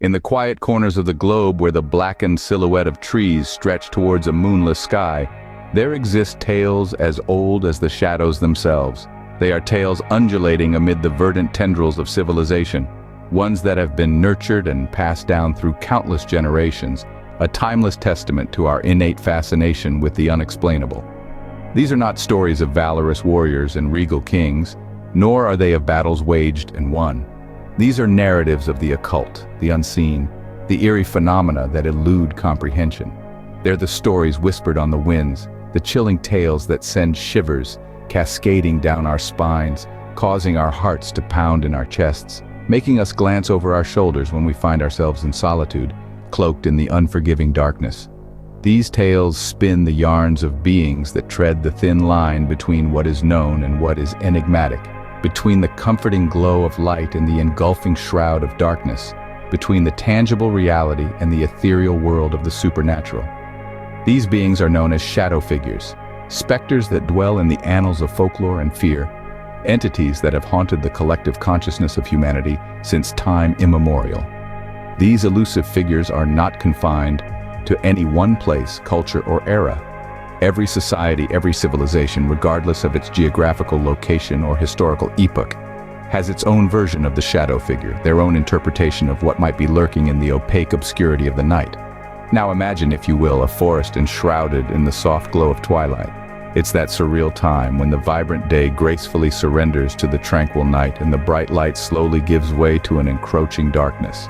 In the quiet corners of the globe where the blackened silhouette of trees stretch towards a moonless sky, there exist tales as old as the shadows themselves. They are tales undulating amid the verdant tendrils of civilization, ones that have been nurtured and passed down through countless generations, a timeless testament to our innate fascination with the unexplainable. These are not stories of valorous warriors and regal kings, nor are they of battles waged and won. These are narratives of the occult, the unseen, the eerie phenomena that elude comprehension. They're the stories whispered on the winds, the chilling tales that send shivers cascading down our spines, causing our hearts to pound in our chests, making us glance over our shoulders when we find ourselves in solitude, cloaked in the unforgiving darkness. These tales spin the yarns of beings that tread the thin line between what is known and what is enigmatic, between the comforting glow of light and the engulfing shroud of darkness, between the tangible reality and the ethereal world of the supernatural. These beings are known as shadow figures, specters that dwell in the annals of folklore and fear, entities that have haunted the collective consciousness of humanity since time immemorial. These elusive figures are not confined to any one place, culture, or era. Every society, every civilization, regardless of its geographical location or historical epoch, has its own version of the shadow figure, their own interpretation of what might be lurking in the opaque obscurity of the night. Now imagine, if you will, a forest enshrouded in the soft glow of twilight. It's that surreal time when the vibrant day gracefully surrenders to the tranquil night and the bright light slowly gives way to an encroaching darkness.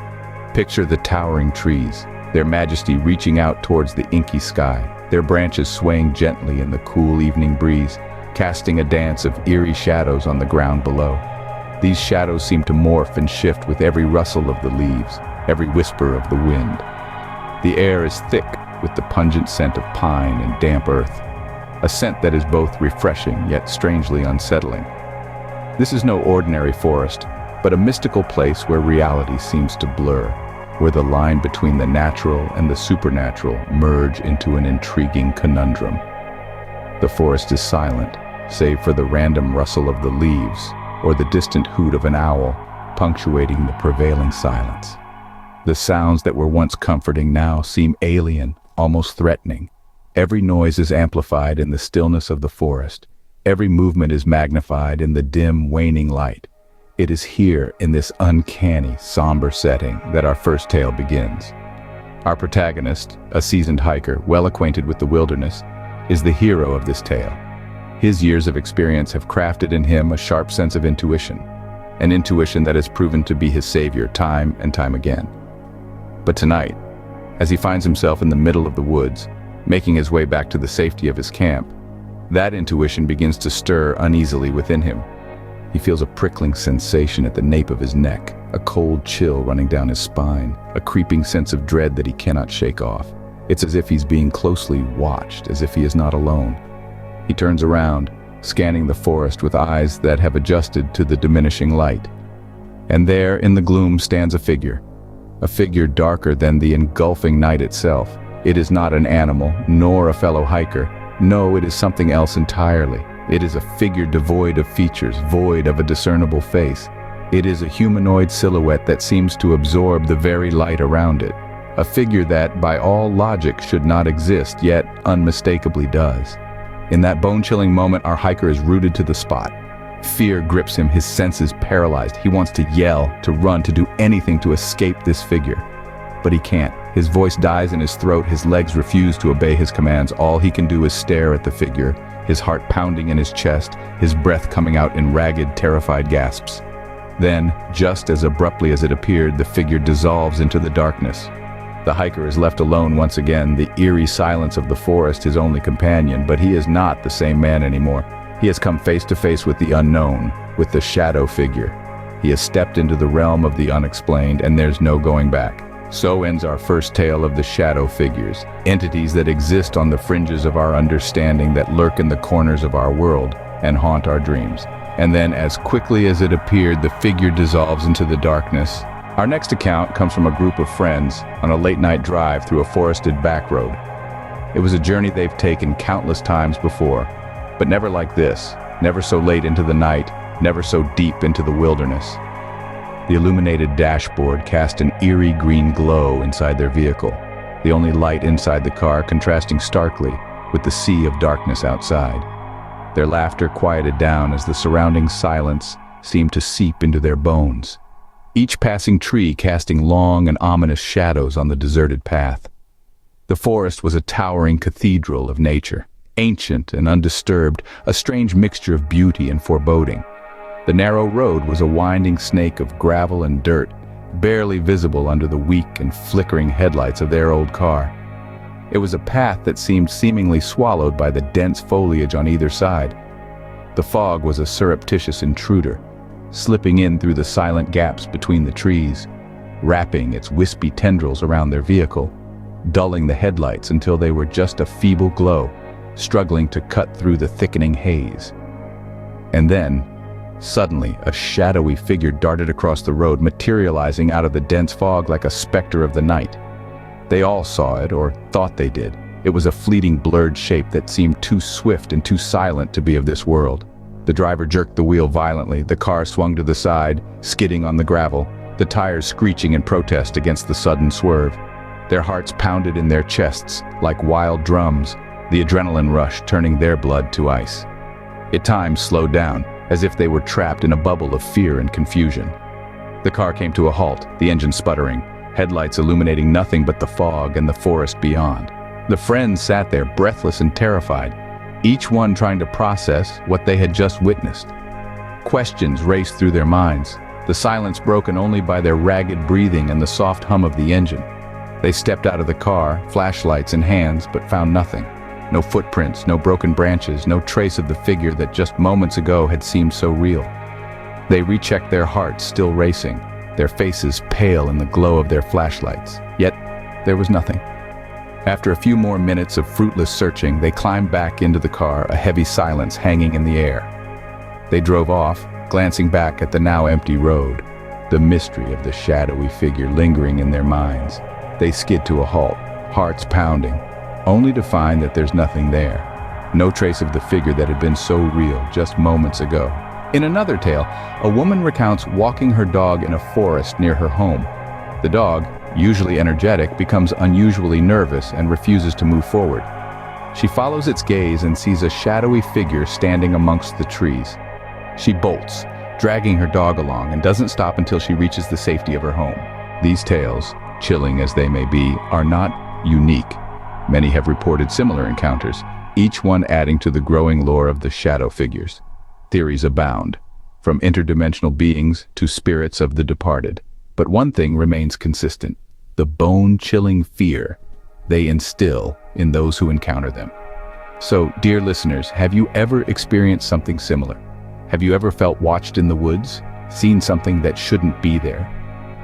Picture the towering trees, their majesty reaching out towards the inky sky, their branches swaying gently in the cool evening breeze, casting a dance of eerie shadows on the ground below. These shadows seem to morph and shift with every rustle of the leaves, every whisper of the wind. The air is thick with the pungent scent of pine and damp earth, a scent that is both refreshing yet strangely unsettling. This is no ordinary forest, but a mystical place where reality seems to blur, where the line between the natural and the supernatural merge into an intriguing conundrum. The forest is silent, save for the random rustle of the leaves or the distant hoot of an owl, punctuating the prevailing silence. The sounds that were once comforting now seem alien, almost threatening. Every noise is amplified in the stillness of the forest. Every movement is magnified in the dim, waning light. It is here, in this uncanny, somber setting, that our first tale begins. Our protagonist, a seasoned hiker, well acquainted with the wilderness, is the hero of this tale. His years of experience have crafted in him a sharp sense of intuition, an intuition that has proven to be his savior time and time again. But tonight, as he finds himself in the middle of the woods, making his way back to the safety of his camp, that intuition begins to stir uneasily within him. He feels a prickling sensation at the nape of his neck, a cold chill running down his spine, a creeping sense of dread that he cannot shake off. It's as if he's being closely watched, as if he is not alone. He turns around, scanning the forest with eyes that have adjusted to the diminishing light. And there, in the gloom, stands a figure darker than the engulfing night itself. It is not an animal, nor a fellow hiker. No, it is something else entirely. It is a figure devoid of features, void of a discernible face. It is a humanoid silhouette that seems to absorb the very light around it. A figure that, by all logic, should not exist, yet unmistakably does. In that bone-chilling moment, our hiker is rooted to the spot. Fear grips him, his senses paralyzed. He wants to yell, to run, to do anything to escape this figure. But he can't. His voice dies in his throat, his legs refuse to obey his commands. All he can do is stare at the figure, his heart pounding in his chest, his breath coming out in ragged, terrified gasps. Then, just as abruptly as it appeared, the figure dissolves into the darkness. The hiker is left alone once again, the eerie silence of the forest his only companion, but he is not the same man anymore. He has come face to face with the unknown, with the shadow figure. He has stepped into the realm of the unexplained, and there's no going back. So ends our first tale of the shadow figures, entities that exist on the fringes of our understanding, that lurk in the corners of our world and haunt our dreams. And then, as quickly as it appeared, the figure dissolves into the darkness. Our next account comes from a group of friends on a late-night drive through a forested back road. It was a journey they've taken countless times before, but never like this, never so late into the night, never so deep into the wilderness. The illuminated dashboard cast an eerie green glow inside their vehicle, the only light inside the car contrasting starkly with the sea of darkness outside. Their laughter quieted down as the surrounding silence seemed to seep into their bones, each passing tree casting long and ominous shadows on the deserted path. The forest was a towering cathedral of nature, ancient and undisturbed, a strange mixture of beauty and foreboding. The narrow road was a winding snake of gravel and dirt, barely visible under the weak and flickering headlights of their old car. It was a path that seemed seemingly swallowed by the dense foliage on either side. The fog was a surreptitious intruder, slipping in through the silent gaps between the trees, wrapping its wispy tendrils around their vehicle, dulling the headlights until they were just a feeble glow, struggling to cut through the thickening haze. And then, suddenly, a shadowy figure darted across the road, materializing out of the dense fog like a specter of the night. They all saw it, or thought they did. It was a fleeting, blurred shape that seemed too swift and too silent to be of this world. The driver jerked the wheel violently, the car swung to the side, skidding on the gravel, the tires screeching in protest against the sudden swerve. Their hearts pounded in their chests like wild drums, the adrenaline rush turning their blood to ice. At times slowed down, as if they were trapped in a bubble of fear and confusion. The car came to a halt, the engine sputtering, headlights illuminating nothing but the fog and the forest beyond. The friends sat there, breathless and terrified, each one trying to process what they had just witnessed. Questions raced through their minds, the silence broken only by their ragged breathing and the soft hum of the engine. They stepped out of the car, flashlights in hands, but found nothing. No footprints, no broken branches, no trace of the figure that just moments ago had seemed so real. They rechecked their hearts, still racing, their faces pale in the glow of their flashlights. Yet, there was nothing. After a few more minutes of fruitless searching, they climbed back into the car, a heavy silence hanging in the air. They drove off, glancing back at the now empty road, the mystery of the shadowy figure lingering in their minds. They skid to a halt, hearts pounding, only to find that there's nothing there. No trace of the figure that had been so real just moments ago. In another tale, a woman recounts walking her dog in a forest near her home. The dog, usually energetic, becomes unusually nervous and refuses to move forward. She follows its gaze and sees a shadowy figure standing amongst the trees. She bolts, dragging her dog along, and doesn't stop until she reaches the safety of her home. These tales, chilling as they may be, are not unique. Many have reported similar encounters, each one adding to the growing lore of the shadow figures. Theories abound, from interdimensional beings to spirits of the departed. But one thing remains consistent: the bone-chilling fear they instill in those who encounter them. So, dear listeners, have you ever experienced something similar? Have you ever felt watched in the woods, seen something that shouldn't be there?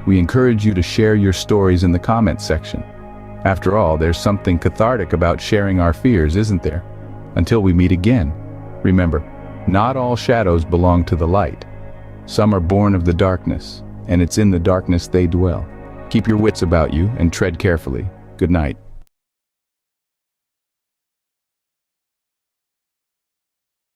We encourage you to share your stories in the comments section. After all, there's something cathartic about sharing our fears, isn't there? Until we meet again, remember, not all shadows belong to the light. Some are born of the darkness, and it's in the darkness they dwell. Keep your wits about you and tread carefully. Good night.